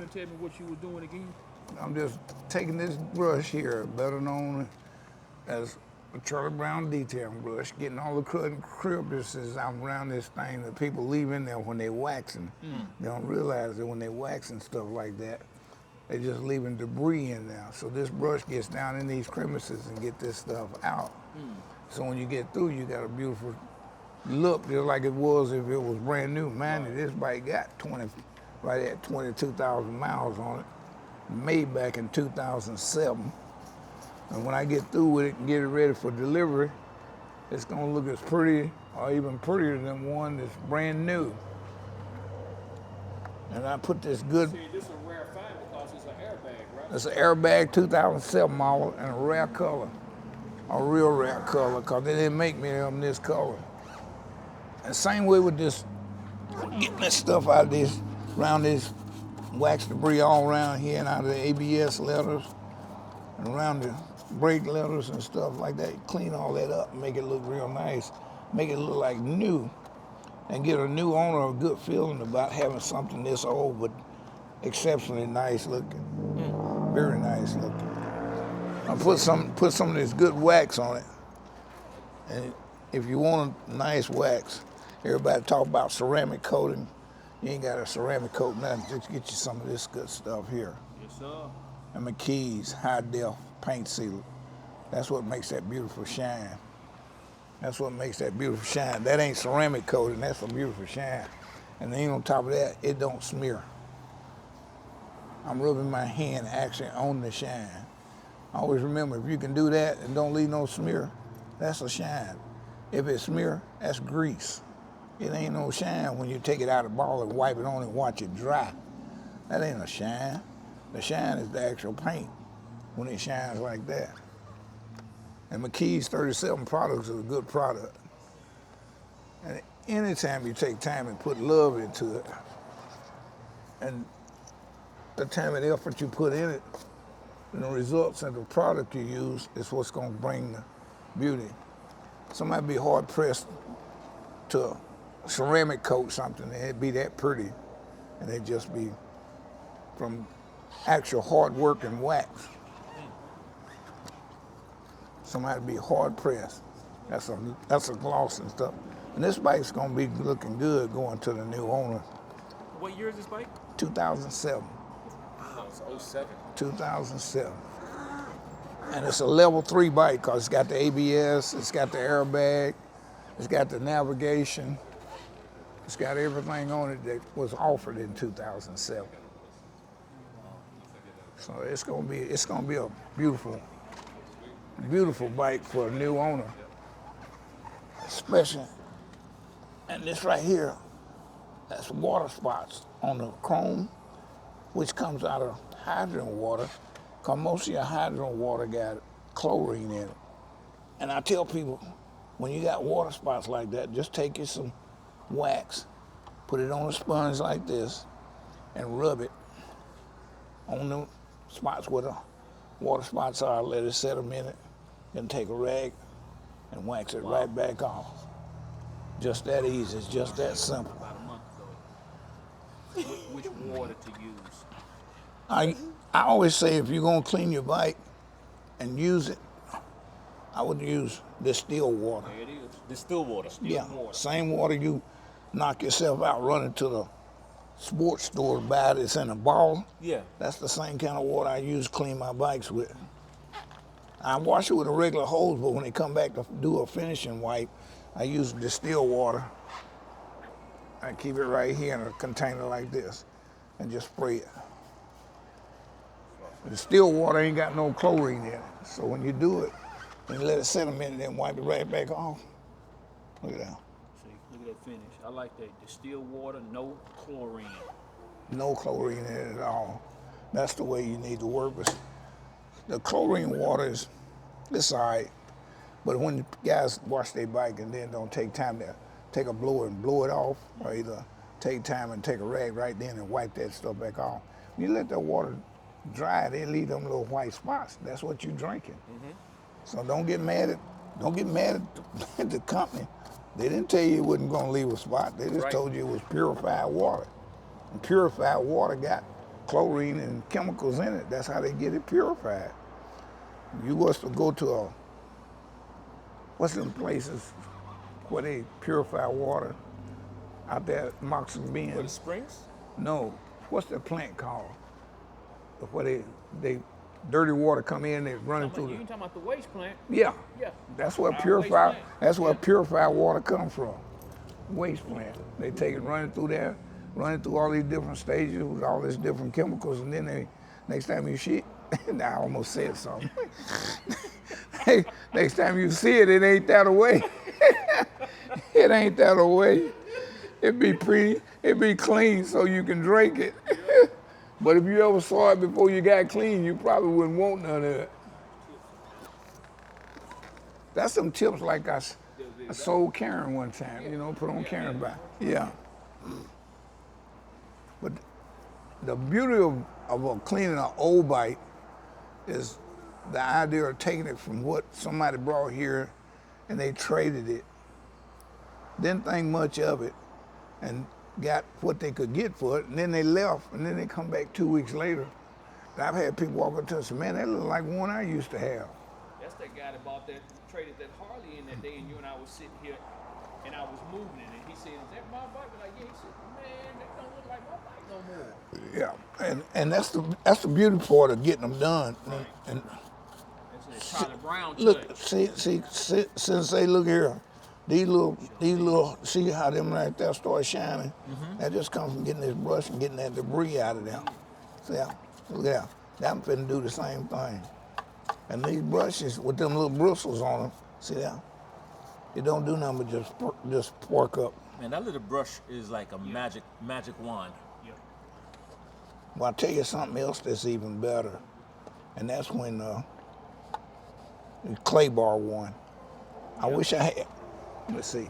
and tell me what you were doing again? I'm just taking this brush here, better known as a Charlie Brown detailing brush, getting all the crevices out around this thing that people leave in there when they waxing. They don't realize that when they waxing stuff like that, they just leaving debris in there. So this brush gets down in these crevices and get this stuff out. So when you get through, you got a beautiful look, just like it was if it was brand new. Mind you, this bike got right at 22,000 miles on it, made back in 2007. And when I get through with it and get it ready for delivery, it's gonna look as pretty or even prettier than one that's brand new. And I put this good. See, this is a rare find because it's an airbag, right? It's an airbag 2007 model and a rare color, a real rare color, because they didn't make many of them this color. And same way with this, getting this stuff out of this, around this wax debris all around here and out of the ABS letters and around the brake letters and stuff like that. Clean all that up and make it look real nice, make it look like new, and give a new owner a good feeling about having something this old but exceptionally nice looking, very nice looking. I put some of this good wax on it, and if you want a nice wax, everybody talk about ceramic coating. You ain't got a ceramic coat, nothing. Just get you some of this good stuff here. Yes, sir. And McKee's high def paint sealer. That's what makes that beautiful shine. That's what makes that beautiful shine. That ain't ceramic coating, that's a beautiful shine. And then on top of that, it don't smear. I'm rubbing my hand actually on the shine. Always remember, if you can do that and don't leave no smear, that's a shine. If it smear, that's grease. It ain't no shine when you take it out of the ball and wipe it on and watch it dry. That ain't a shine. The shine is the actual paint when it shines like that. And McKee's 37 products is a good product. And anytime you take time and put love into it, and the time and effort you put in it, and the results and the product you use is what's gonna bring the beauty. Somebody be hard pressed to ceramic coat something and it'd be that pretty, and it'd just be from actual hard work and wax. Somebody be hard pressed. That's a gloss and stuff. And this bike's gonna be looking good going to the new owner. What year is this bike? 2007. Wow, it's 07. 2007. And it's a level 3 bike because it's got the ABS, it's got the airbag, it's got the navigation, it's got everything on it that was offered in 2007. So it's gonna be a beautiful, beautiful bike for a new owner, especially. And this right here, that's water spots on the chrome, which comes out of hydrant water, because most of your hydrant water got chlorine in it. And I tell people, when you got water spots like that, just take you some wax, put it on a sponge like this, and rub it on the spots where the water spots are, let it set a minute, then take a rag and wax it right back off. Just that easy, it's just that simple. About a month ago. Which water to use? I always say if you're gonna clean your bike and use it, I would use distilled water. There it is. Distilled water. Water. Same water you knock yourself out running to the sports store to buy that's in a bottle. Yeah. That's the same kind of water I use to clean my bikes with. I wash it with a regular hose, but when they come back to do a finishing wipe, I use distilled water. I keep it right here in a container like this and just spray it. The distilled water ain't got no chlorine in it, so when you do it, and let it set a minute, then wipe it right back off. Look at that. See, look at that finish. I like that. Distilled water, no chlorine. No chlorine in it at all. That's the way you need to work with. The chlorine water is, it's all right, but when guys wash their bike and then don't take time to take a blower and blow it off, or either take time and take a rag right then and wipe that stuff back off. You let that water dry, they leave them little white spots. That's what you're drinking. So don't get mad at the company. They didn't tell you it wasn't gonna leave a spot. They just told you it was purified water. And purified water got chlorine and chemicals in it. That's how they get it purified. You was to go to what's them places where they purify water out there at Moxon Bend? For the springs? No. What's that plant called? Where they dirty water come in, they running through You ain't talking about the waste plant? Yeah. Yeah. That's where Our purified waste plant. that's where purified water comes from. Waste plant. They take it running through there, running through all these different stages with all these different chemicals, and then they next time you see it, I almost said something. Next time you see it, it ain't that away. It ain't that away. It be clean so you can drink it. But if you ever saw it before you got clean, you probably wouldn't want none of it. That's some tips like I sold Karen one time, put on Karen back. Yeah. But the beauty of cleaning an old bike is the idea of taking it from what somebody brought here and they traded it, didn't think much of it, and got what they could get for it, and then they left, and then they come back 2 weeks later. And I've had people walk up to us and say, man, that look like one I used to have. That's that guy that bought that, traded that Harley in that day, and you and I was sitting here, and I was moving it, and he said, is that my bike? We're like, yeah. He said, man, that don't look like my bike no more. Yeah, and that's the beauty part of getting them done. Right. And that's a Tyler Brown look, touch. see, Sensei, look here. These little, see how them right there start shining? Mm-hmm. That just comes from getting this brush and getting that debris out of them. See how? Look at that. I'm finna do the same thing. And these brushes with them little bristles on them, see that? It don't do nothing but just pork up. Man, that little brush is like a magic wand. Yeah. Well, I'll tell you something else that's even better. And that's when the clay bar one. I wish I had. Let's see.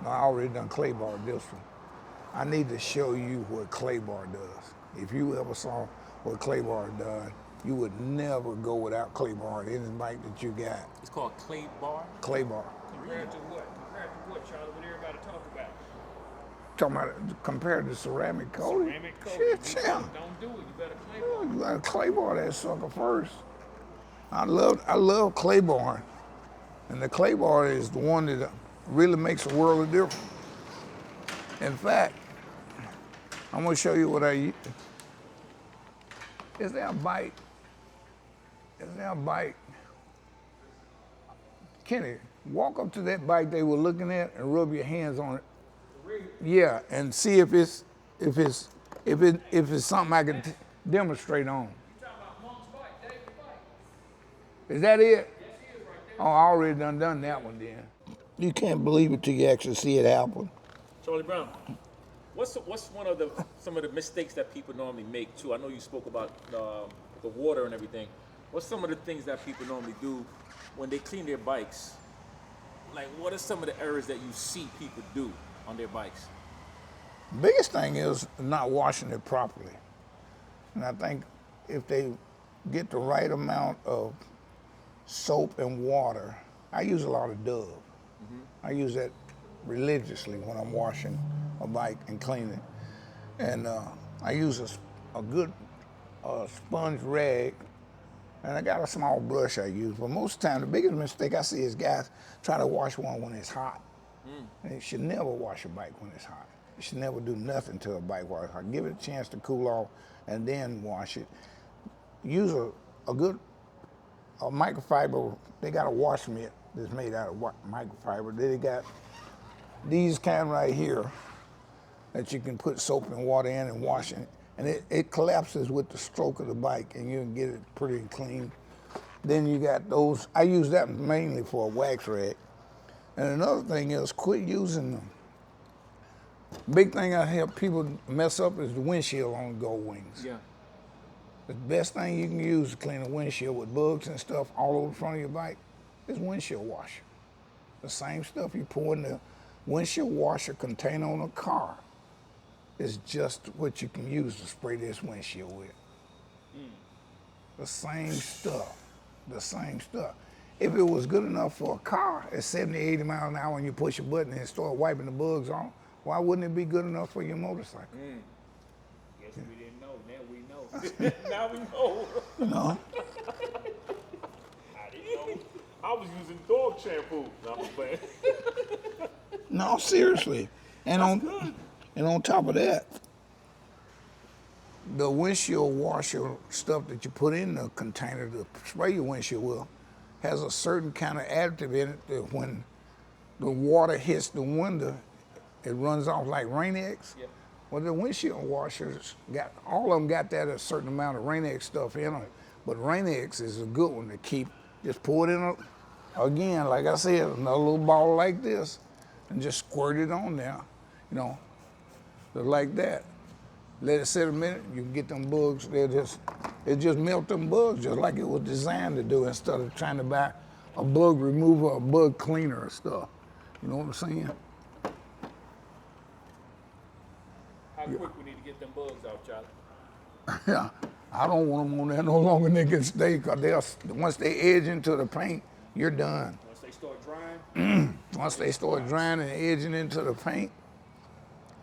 No, I already done clay bar this one. I need to show you what clay bar does. If you ever saw what clay bar does, you would never go without clay bar in any bike that you got. It's called clay bar? Clay bar. Compared to what? Compared to what, Charlie? What everybody talk about? Talking about compared to ceramic coating. Ceramic coating. Shit, yeah. Don't do it. You better clay bar. You gotta clay bar that sucker first. I love clay bar. And the clay bar is the one that really makes a world of difference. In fact, I'm gonna show you what I use. Is there a bike? Kenny, walk up to that bike they were looking at and rub your hands on it. Yeah, and see if it's something I can demonstrate on. You talking about Monk's bike, David's bike? Is that it? Yes, he is right there. Oh, I already done that one then. You can't believe it till you actually see it happen. Charlie Brown, what's some of the mistakes that people normally make too? I know you spoke about the water and everything. What's some of the things that people normally do when they clean their bikes? Like, what are some of the errors that you see people do on their bikes? Biggest thing is not washing it properly. And I think if they get the right amount of soap and water, I use a lot of Dove. Mm-hmm. I use that religiously when I'm washing a bike and cleaning. And I use a good sponge rag, and I got a small brush I use. But most of the time, the biggest mistake I see is guys try to wash one when it's hot. And you should never wash a bike when it's hot. You should never do nothing to a bike while it's hot. Give it a chance to cool off and then wash it. Use a good microfiber. They got a wash mitt that's made out of microfiber. Then they got these kind right here that you can put soap and water in and wash it. And it collapses with the stroke of the bike and you can get it pretty clean. Then you got those, I use that mainly for a wax rag. And another thing is quit using them. Big thing I help people mess up is the windshield on Goldwings. Yeah. The best thing you can use to clean a windshield with bugs and stuff all over the front of your bike is windshield washer. The same stuff you pour in the windshield washer container on a car is just what you can use to spray this windshield with. The same stuff, the same stuff. If it was good enough for a car at 70, 80 miles an hour and you push a button and start wiping the bugs off, why wouldn't it be good enough for your motorcycle? Guess we didn't know. Now we know. You know? I didn't know. I was using dog shampoo. No, I'm just playing. No, seriously. And on top of that, the windshield washer stuff that you put in the container to spray your windshield with has a certain kind of additive in it that when the water hits the window, it runs off like Rain-X. Yeah. Well, the windshield washers all of them got that a certain amount of Rain-X stuff in them. But Rain-X is a good one to keep. Just pour it in again, like I said, another little ball like this, and just squirt it on there, you know, just like that. Let it sit a minute, you can get them bugs. It just melt them bugs just like it was designed to do, instead of trying to buy a bug remover or bug cleaner or stuff. You know what I'm saying? How quick we need to get them bugs out, Charlie? Yeah, I don't want them on there no longer than they can stay, because once they edge into the paint, you're done. Once they start drying. Once they start drying and edging into the paint,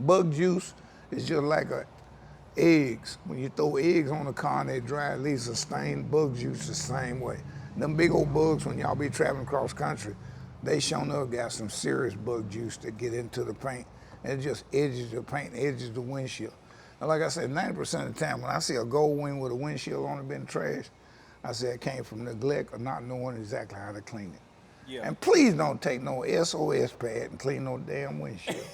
bug juice is just like eggs. When you throw eggs on the car and they dry, it leaves a stain. Bug juice the same way. Them big old bugs, when y'all be traveling cross country, they sure enough got some serious bug juice that get into the paint. And it just edges the paint, edges the windshield. And like I said, 90% of the time when I see a Goldwing with a windshield on it been trashed, I say it came from neglect or not knowing exactly how to clean it. Yeah. And please don't take no SOS pad and clean no damn windshield.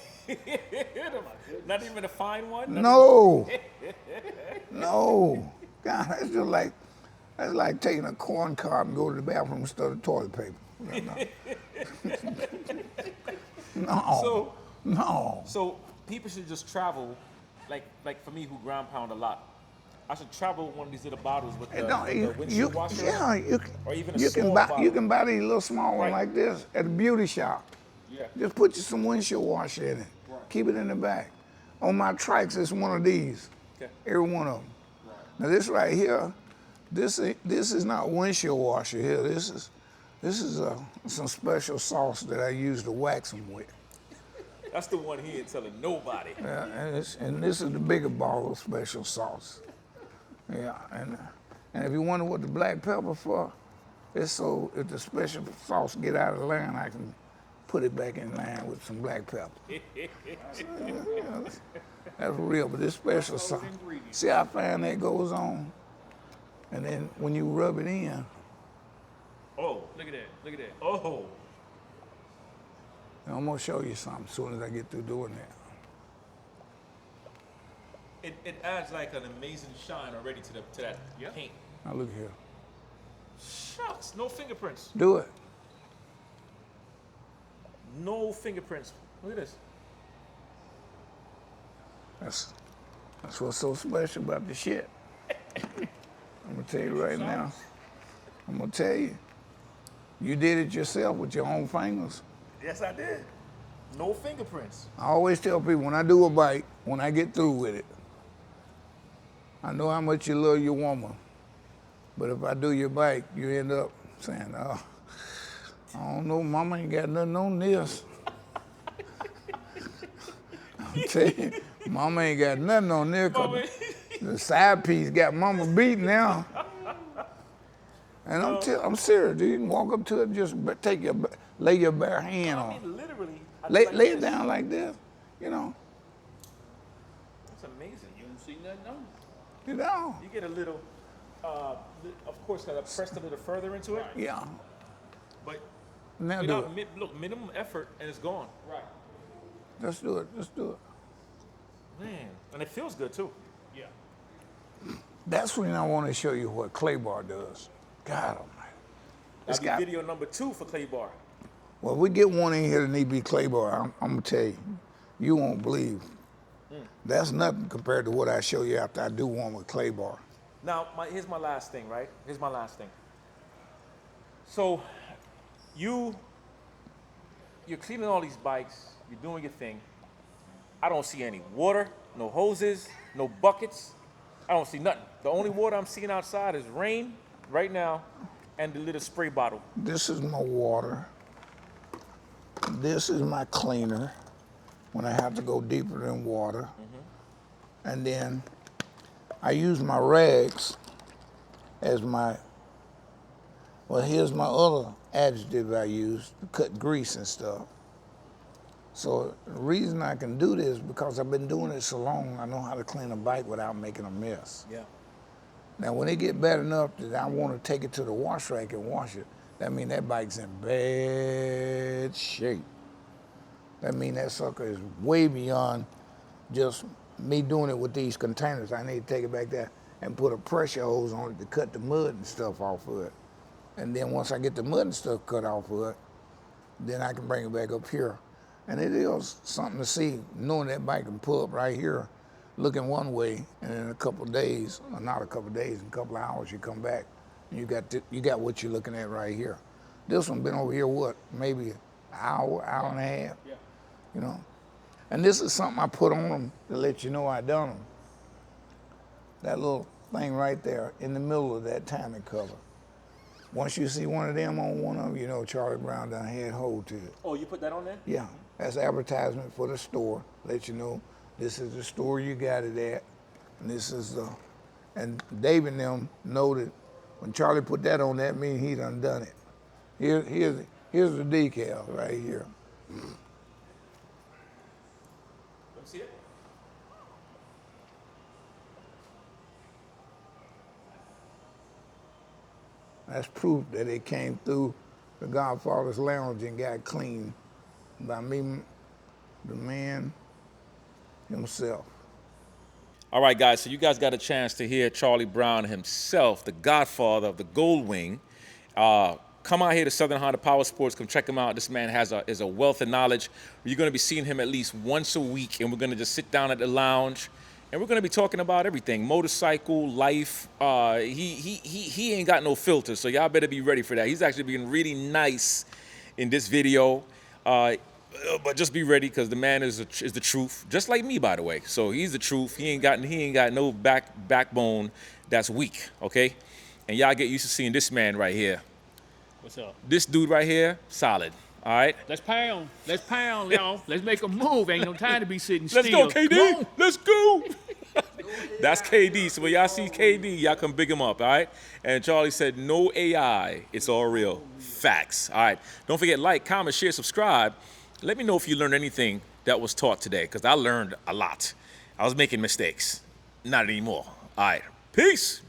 Not even a fine one? No. No. God, that's like taking a corn cob and go to the bathroom instead of toilet paper. No. No. So people should just travel, like for me who ground pound a lot. I should travel with one of these little bottles with the windshield washer. Yeah, or even a you small can buy bottle. you can buy these little small ones Right. like this at a beauty shop. Yeah. Just put you some windshield washer in it. Right. Keep it in the back. On my trikes, it's one of these. Okay. Every one of them. Right. Now this right here, this is not windshield washer here. This is some special sauce that I use to wax them with. That's the one he ain't telling nobody. Yeah, and this is the bigger bottle of special sauce. Yeah, and if you wonder what the black pepper for, it's so if the special sauce get out of line, I can put it back in line with some black pepper. That's real, but this special sauce. See how fine that goes on? And then when you rub it in, Oh, Look at that. Look at that. oh. I'm gonna show you something as soon as I get through doing that. It adds like an amazing shine already to that Yep. paint. Now look here. Shucks, no fingerprints. Do it. No fingerprints. Look at this. That's what's so special about the shit. I'm gonna tell you right now. I'm gonna tell you. You did it yourself with your own fingers. Yes, I did. No fingerprints. I always tell people when I do a bike, when I get through with it, I know how much you love your woman, but if I do your bike, you end up saying, oh, I don't know, mama ain't got nothing on this. I'm telling you, mama ain't got nothing on there, 'cause the side piece got mama beat now. And I'm serious, dude. You can walk up to it, just lay your bare hand on I it. mean, literally. I Lay like it this. down like this, you know. It's amazing. You don't see nothing on it. You know. You get a little, of course, gotta press a little further into it, Yeah. but Now do it. without, look, minimum effort and it's gone. Right. Let's do it. Let's do it. Man, and it feels good too. Yeah. That's when I want to show you what clay bar does. God almighty. It's That'll got, be video number 2 for Clay Bar. well, if we get one in here that need to be clay bar, I'm going to tell you, you won't believe. That's nothing compared to what I show you after I do one with clay bar. Now, here's my last thing, right? Here's my last thing. So, you're cleaning all these bikes, you're doing your thing. I don't see any water, no hoses, no buckets. I don't see nothing. The only water I'm seeing outside is rain right now and the little spray bottle. This is my water. This is my cleaner when I have to go deeper than water. And then I use my rags as my, well, here's my other adjective I use to cut grease and stuff. So the reason I can do this is because I've been doing it so long, I know how to clean a bike without making a mess. Yeah. Now, when it get bad enough that I want to take it to the wash rack and wash it, that means that bike's in bad shape. That means that sucker is way beyond just me doing it with these containers. I need to take it back there and put a pressure hose on it to cut the mud and stuff off of it. And then once I get the mud and stuff cut off of it, then I can bring it back up here. And it is something to see, knowing that bike can pull up right here, looking one way, and in a couple of days, or not a couple of days, in a couple of hours, you come back, and you got what you're looking at right here. This one been over here, what, maybe an hour, hour and a half, Yeah. you know? And this is something I put on them to let you know I done them. That little thing right there in the middle of that timing cover. Once you see one of them on one of them, you know Charlie Brown done had hold to it. Oh, you put that on there? Yeah, that's advertisement for the store. Let you know this is the store you got it at, and this is the. And Dave and them noted when Charlie put that on, that means he done it. Here's the decal right here. Let me see it. That's proof that it came through the Godfather's Lounge and got cleaned by me, the man himself. All right, guys, so you guys got a chance to hear Charlie Brown himself, the godfather of the Goldwing. Come out here to Southern Honda Power Sports. Come check him out. This man is a wealth of knowledge. You're going to be seeing him at least once a week, and we're going to just sit down at the lounge, and we're going to be talking about everything, motorcycle, life. He ain't got no filter, so y'all better be ready for that. He's actually being really nice in this video. But just be ready, because the man is the truth, just like me, by the way. So he's the truth. He ain't got no backbone that's weak, okay? And y'all get used to seeing this man right here. What's up? This dude right here, solid. All right. Let's pound, y'all. Let's make a move. Ain't no time to be sitting Let's still. go, KD. Let's go. That's KD. So when y'all see KD, y'all come big him up, all right? And Charlie said, no AI. It's all real. Facts. All right. Don't forget, like, comment, share, subscribe. Let me know if you learned anything that was taught today, because I learned a lot. I was making mistakes. Not anymore. All right. Peace.